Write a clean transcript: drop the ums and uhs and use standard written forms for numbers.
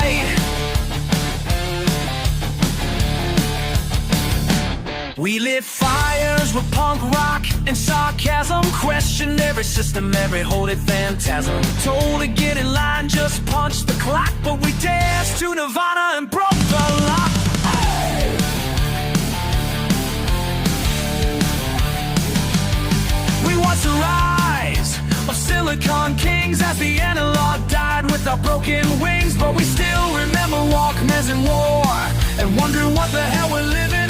light. We lit fires with punk rock and sarcasm, questioned every system, every holy phantasm. Told to get in line, just punch the clock, but we danced to Nirvana and broke the lock. We watched the rise of Silicon Kings as the analog died with our broken wings, but we still remember Walkmans and war and wonder what the hell we're living